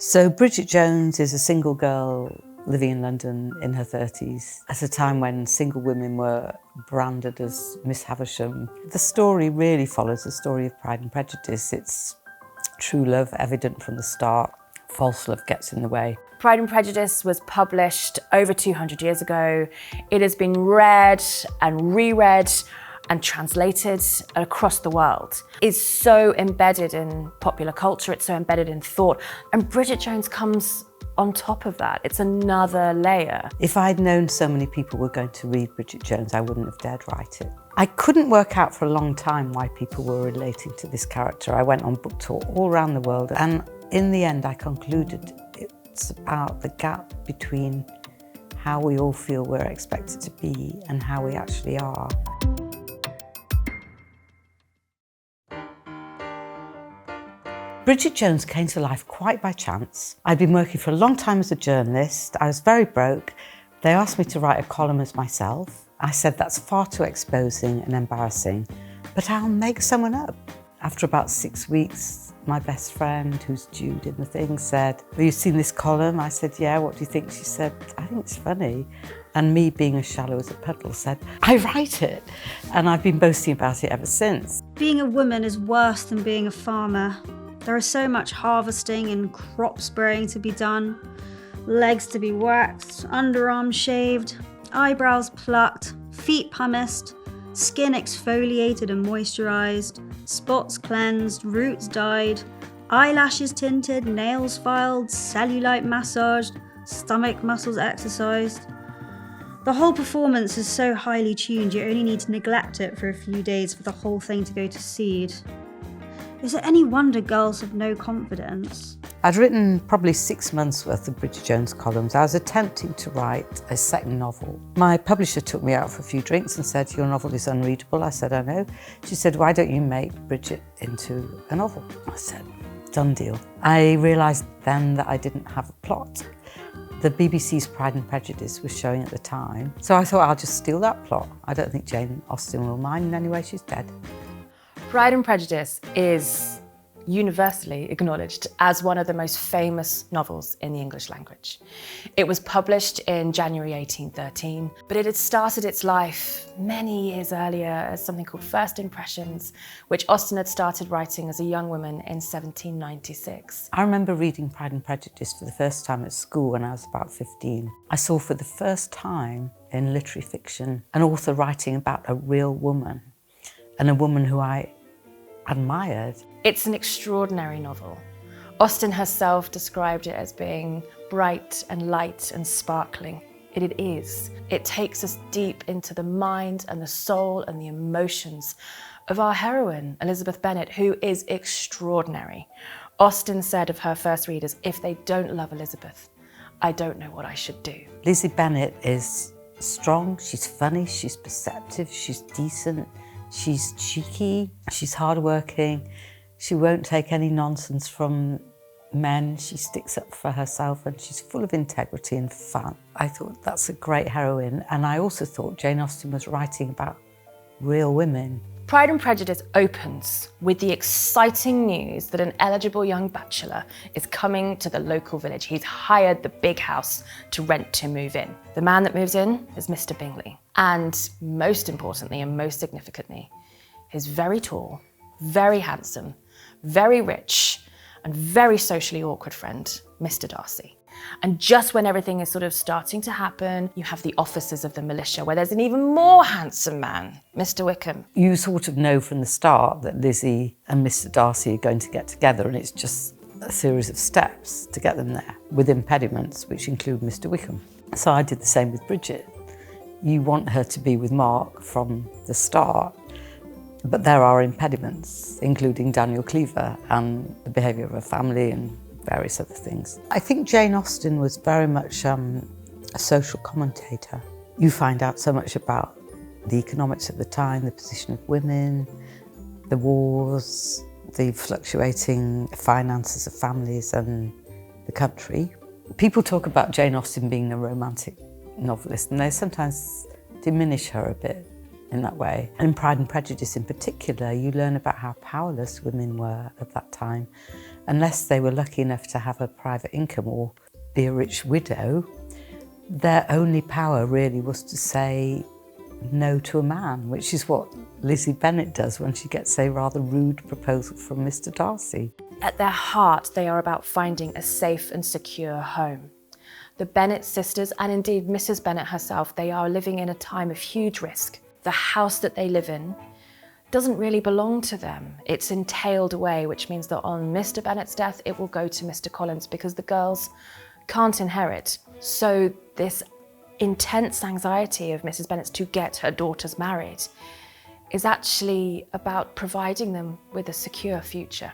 So Bridget Jones is a single girl living in London in her 30s at a time when single women were branded as Miss Havisham. The story really follows the story of Pride and Prejudice. It's true love evident from the start. False love gets in the way. Pride and Prejudice was published over 200 years ago. It has been read and reread and translated across the world. It's so embedded in popular culture, it's so embedded in thought. And Bridget Jones comes on top of that. It's another layer. If I'd known so many people were going to read Bridget Jones, I wouldn't have dared write it. I couldn't work out for a long time why people were relating to this character. I went on book tour all around the world, and in the end I concluded it's about the gap between how we all feel we're expected to be and how we actually are. Bridget Jones came to life quite by chance. I'd been working for a long time as a journalist. I was very broke. They asked me to write a column as myself. I said that's far too exposing and embarrassing, but I'll make someone up. After about 6 weeks, my best friend, who's Jude in the thing, said, "Have you seen this column?" I said, "Yeah, what do you think?" She said, "I think it's funny." And me, being as shallow as a puddle, said, "I write it." And I've been boasting about it ever since. Being a woman is worse than being a farmer. There is so much harvesting and crop spraying to be done, legs to be waxed, underarms shaved, eyebrows plucked, feet pumiced, skin exfoliated and moisturised, spots cleansed, roots dyed, eyelashes tinted, nails filed, cellulite massaged, stomach muscles exercised. The whole performance is so highly tuned you only need to neglect it for a few days for the whole thing to go to seed. Is it any wonder girls have no confidence? I'd written probably 6 months worth of Bridget Jones columns. I was attempting to write a second novel. My publisher took me out for a few drinks and said, "Your novel is unreadable." I said, "I know." She said, "Why don't you make Bridget into a novel?" I said, "Done deal." I realised then that I didn't have a plot. The BBC's Pride and Prejudice was showing at the time, so I thought I'll just steal that plot. I don't think Jane Austen will mind in any way, she's dead. Pride and Prejudice is universally acknowledged as one of the most famous novels in the English language. It was published in January 1813, but it had started its life many years earlier as something called First Impressions, which Austen had started writing as a young woman in 1796. I remember reading Pride and Prejudice for the first time at school when I was about 15. I saw for the first time in literary fiction an author writing about a real woman, and a woman who I admired. It's an extraordinary novel. Austen herself described it as being bright and light and sparkling. It is. It takes us deep into the mind and the soul and the emotions of our heroine, Elizabeth Bennet, who is extraordinary. Austen said of her first readers, "If they don't love Elizabeth, I don't know what I should do." Lizzie Bennet is strong, she's funny, she's perceptive, she's decent, she's cheeky, she's hardworking, she won't take any nonsense from men, she sticks up for herself, and she's full of integrity and fun. I thought that's a great heroine, and I also thought Jane Austen was writing about real women. Pride and Prejudice opens with the exciting news that an eligible young bachelor is coming to the local village. He's hired the big house to rent to move in. The man that moves in is Mr. Bingley. And most importantly and most significantly, his very tall, very handsome, very rich, and very socially awkward friend, Mr. Darcy. And just when everything is sort of starting to happen, you have the officers of the militia, where there's an even more handsome man, Mr. Wickham. You sort of know from the start that Lizzie and Mr. Darcy are going to get together, and it's just a series of steps to get them there, with impediments, which include Mr. Wickham. So I did the same with Bridget. You want her to be with Mark from the start, but there are impediments, including Daniel Cleaver and the behaviour of her family and various other things. I think Jane Austen was very much a social commentator. You find out so much about the economics of the time, the position of women, the wars, the fluctuating finances of families and the country. People talk about Jane Austen being a romantic novelist, and they sometimes diminish her a bit in that way. And in Pride and Prejudice in particular, you learn about how powerless women were at that time unless they were lucky enough to have a private income or be a rich widow, their only power really was to say no to a man, which is what Lizzie Bennet does when she gets a rather rude proposal from Mr. Darcy. At their heart, they are about finding a safe and secure home. The Bennet sisters, and indeed Mrs. Bennet herself, they are living in a time of huge risk. The house that they live in doesn't really belong to them. It's entailed away, which means that on Mr. Bennet's death, it will go to Mr. Collins because the girls can't inherit. So this intense anxiety of Mrs. Bennet's to get her daughters married is actually about providing them with a secure future.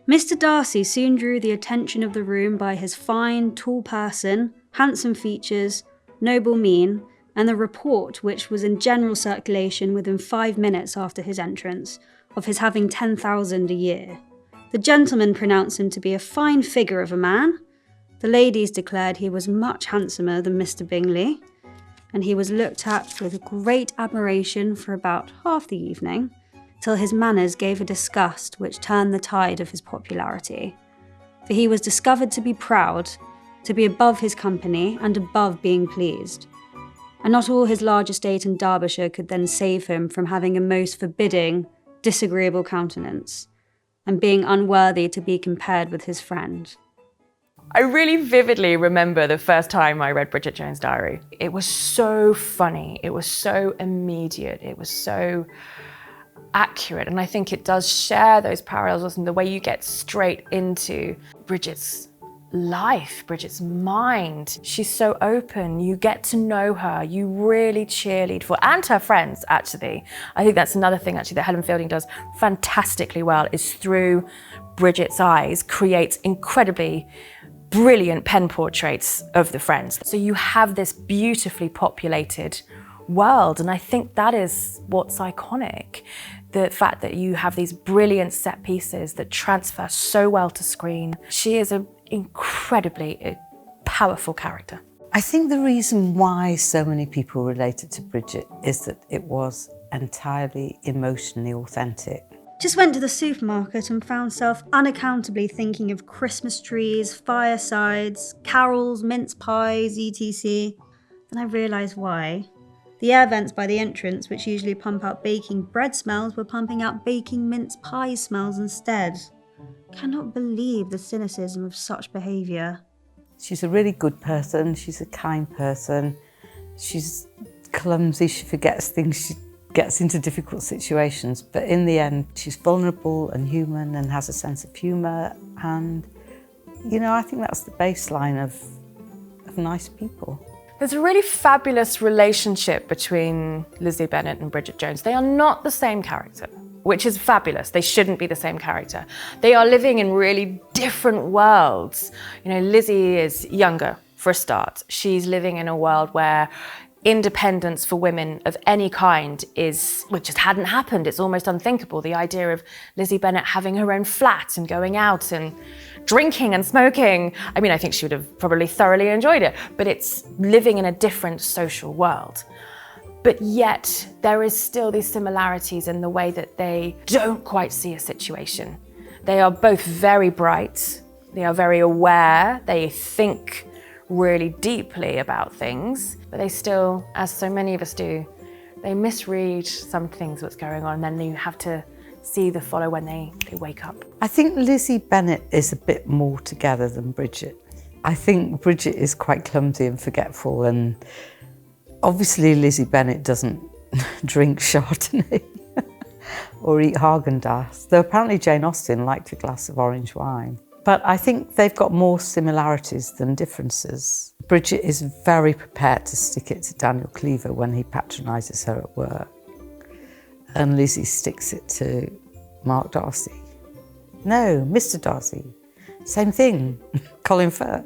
Mr. Darcy soon drew the attention of the room by his fine, tall person, handsome features, noble mien, and the report, which was in general circulation within 5 minutes after his entrance, of his having 10,000 a year. The gentlemen pronounced him to be a fine figure of a man. The ladies declared he was much handsomer than Mr. Bingley, and he was looked at with great admiration for about half the evening, till his manners gave a disgust which turned the tide of his popularity. For he was discovered to be proud, to be above his company, and above being pleased. And not all his large estate in Derbyshire could then save him from having a most forbidding, disagreeable countenance, and being unworthy to be compared with his friend. I really vividly remember the first time I read Bridget Jones' Diary. It was so funny, it was so immediate, it was so accurate, and I think it does share those parallels in the way you get straight into Bridget's life, Bridget's mind. She's so open, you get to know her, you really cheerlead for, and her friends actually. I think that's another thing actually that Helen Fielding does fantastically well, is through Bridget's eyes creates incredibly brilliant pen portraits of the friends. So you have this beautifully populated world, and I think that is what's iconic. The fact that you have these brilliant set pieces that transfer so well to screen. She is an incredibly powerful character. I think the reason why so many people related to Bridget is that it was entirely emotionally authentic. Just went to the supermarket and found self unaccountably thinking of Christmas trees, firesides, carols, mince pies, etc. Then I realised why. The air vents by the entrance, which usually pump out baking bread smells, were pumping out baking mince pie smells instead. Cannot believe the cynicism of such behaviour. She's a really good person, she's a kind person, she's clumsy, she forgets things, she gets into difficult situations, but in the end she's vulnerable and human and has a sense of humour, and I think that's the baseline of nice people. There's a really fabulous relationship between Lizzie Bennet and Bridget Jones. They are not the same character, which is fabulous. They shouldn't be the same character. They are living in really different worlds. Lizzie is younger, for a start. She's living in a world where independence for women of any kind just hadn't happened. It's almost unthinkable. The idea of Lizzie Bennet having her own flat and going out and drinking and smoking. I think she would have probably thoroughly enjoyed it, but it's living in a different social world. But yet there is still these similarities in the way that they don't quite see a situation. They are both very bright, they are very aware, they think really deeply about things, but they still, as so many of us do, they misread some things what's going on, and then you have to see the follow when they wake up. I think Lizzie Bennet is a bit more together than Bridget. I think Bridget is quite clumsy and forgetful, and obviously Lizzie Bennet doesn't drink Chardonnay or eat Haagen-Dazs, though apparently Jane Austen liked a glass of orange wine. But I think they've got more similarities than differences. Bridget is very prepared to stick it to Daniel Cleaver when he patronises her at work. And Lizzie sticks it to Mark Darcy. No, Mr. Darcy. Same thing, Colin Firth.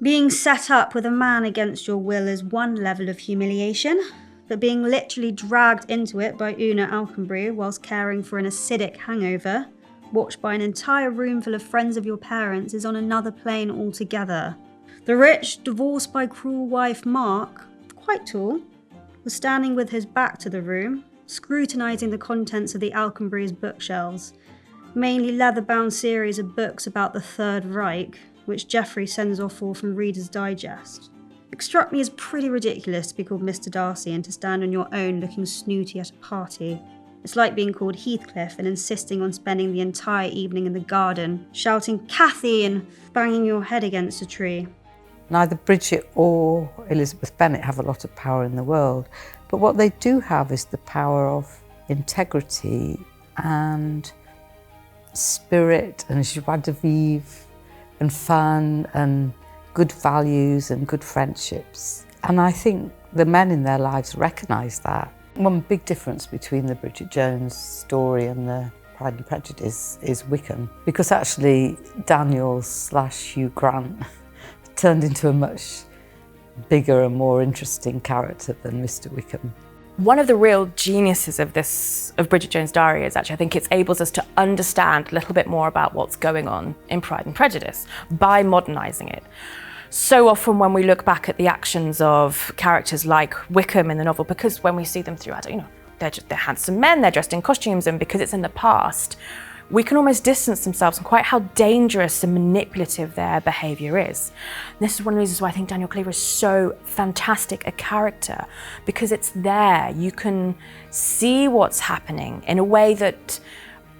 Being set up with a man against your will is one level of humiliation, but being literally dragged into it by Una Alconbury whilst caring for an acidic hangover, watched by an entire room full of friends of your parents, is on another plane altogether. The rich, divorced by cruel wife Mark, quite tall, was standing with his back to the room, scrutinising the contents of the Alconburys' bookshelves, mainly leather-bound series of books about the Third Reich, which Geoffrey sends off for from Reader's Digest. It struck me as pretty ridiculous to be called Mr. Darcy and to stand on your own looking snooty at a party. It's like being called Heathcliff and insisting on spending the entire evening in the garden, shouting "Cathy" and banging your head against a tree. Neither Bridget or Elizabeth Bennet have a lot of power in the world, but what they do have is the power of integrity and spirit and joie de vivre and fun and good values and good friendships. And I think the men in their lives recognise that. One big difference between the Bridget Jones story and the Pride and Prejudice is Wickham, because actually Daniel/Hugh Grant turned into a much bigger and more interesting character than Mr. Wickham. One of the real geniuses of Bridget Jones' Diary is actually, I think it enables us to understand a little bit more about what's going on in Pride and Prejudice by modernising it. So often when we look back at the actions of characters like Wickham in the novel, because when we see them throughout, they're handsome men, they're dressed in costumes, and because it's in the past, we can almost distance themselves from quite how dangerous and manipulative their behaviour is. And this is one of the reasons why I think Daniel Cleaver is so fantastic a character, because it's there. You can see what's happening in a way that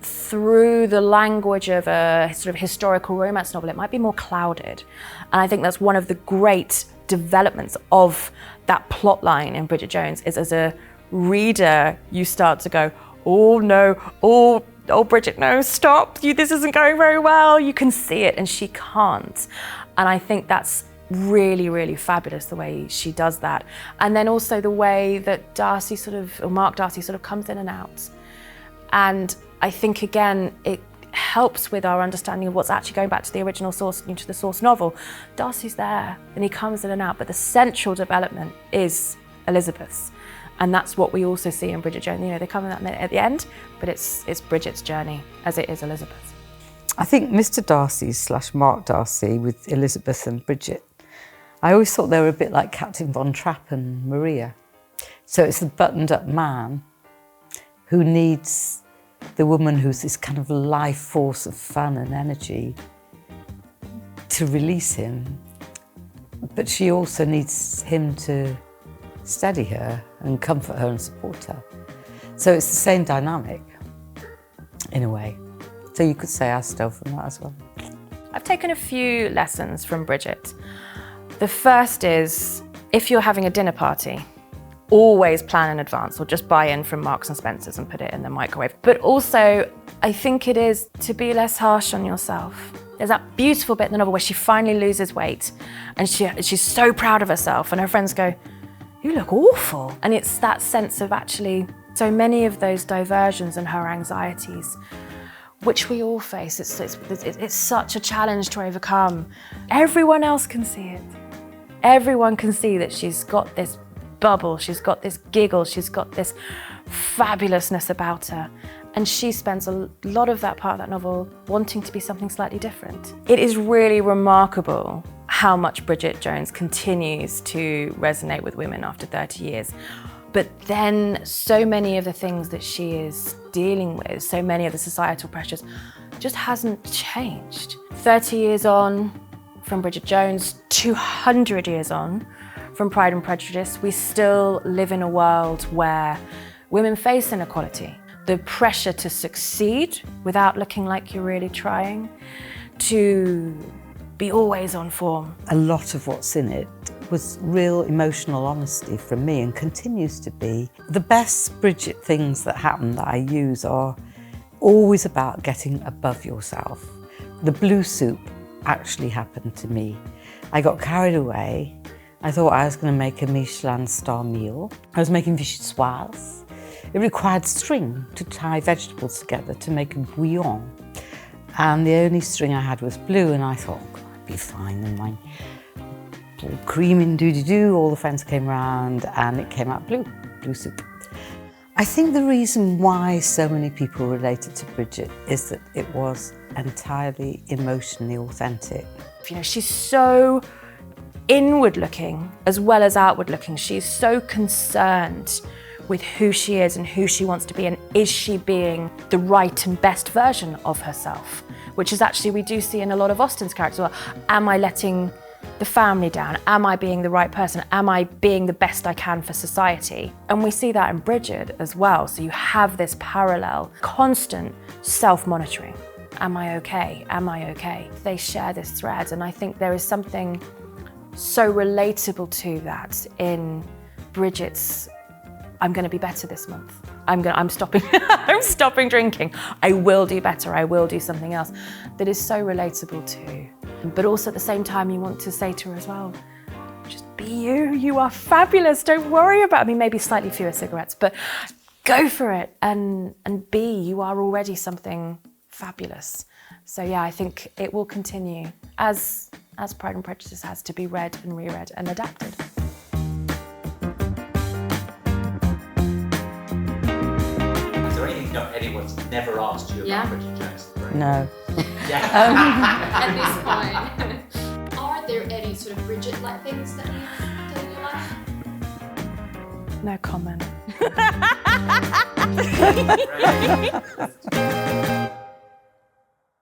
through the language of a sort of historical romance novel, it might be more clouded. And I think that's one of the great developments of that plot line in Bridget Jones, is as a reader, you start to go, oh no, oh Bridget, no, stop, this isn't going very well. You can see it and she can't. And I think that's really, really fabulous, the way she does that. And then also the way that Mark Darcy sort of comes in and out. And I think, again, it helps with our understanding of what's actually going back to the original source, to the source novel. Darcy's there and he comes in and out, but the central development is Elizabeth's. And that's what we also see in Bridget Jones. They come in that minute at the end, but it's Bridget's journey as it is Elizabeth's. I think Mr. Darcy/Mark Darcy with Elizabeth and Bridget, I always thought they were a bit like Captain Von Trapp and Maria. So it's the buttoned up man who needs the woman who's this kind of life force of fun and energy to release him. But she also needs him to steady her and comfort her and support her. So it's the same dynamic, in a way. So you could say I stole from that as well. I've taken a few lessons from Bridget. The first is, if you're having a dinner party, always plan in advance, or just buy in from Marks and Spencer's and put it in the microwave. But also, I think it is to be less harsh on yourself. There's that beautiful bit in the novel where she finally loses weight and she's so proud of herself and her friends go, you look awful. And it's that sense of actually, so many of those diversions and her anxieties, which we all face, it's such a challenge to overcome. Everyone else can see it. Everyone can see that she's got this bubble, she's got this giggle, she's got this fabulousness about her. And she spends a lot of that part of that novel wanting to be something slightly different. It is really remarkable how much Bridget Jones continues to resonate with women after 30 years. But then so many of the things that she is dealing with, so many of the societal pressures, just hasn't changed. 30 years on from Bridget Jones, 200 years on from Pride and Prejudice, we still live in a world where women face inequality. The pressure to succeed without looking like you're really trying, to be always on form. A lot of what's in it was real emotional honesty from me and continues to be. The best Bridget things that happen that I use are always about getting above yourself. The blue soup actually happened to me. I got carried away. I thought I was going to make a Michelin star meal. I was making vichyssoise. It required string to tie vegetables together to make a bouillon. And the only string I had was blue, and I thought, oh, God, I'd be fine. And my cream in doo-doo-doo, all the friends came around, and it came out blue soup. I think the reason why so many people related to Bridget is that it was entirely emotionally authentic. She's so inward-looking as well as outward-looking. She's so concerned with who she is and who she wants to be, and is she being the right and best version of herself? Which is actually, we do see in a lot of Austen's characters. Am I letting the family down? Am I being the right person? Am I being the best I can for society? And we see that in Bridget as well. So you have this parallel, constant self-monitoring. Am I okay? Am I okay? They share this thread, and I think there is something so relatable to that in Bridget's, I'm going to be better this month. I'm stopping, I'm stopping drinking. I will do better. I will do something else. That is so relatable too. But also at the same time, you want to say to her as well, just be you. You are fabulous. Don't worry about me. Maybe slightly fewer cigarettes, but go for it and be. You are already something fabulous. So yeah, I think it will continue as Pride and Prejudice has, to be read and reread and adapted. Is there anything anyone's never asked you about Bridget Jones? No. At this point, are there any sort of Bridget-like things that you've done in your life? No comment.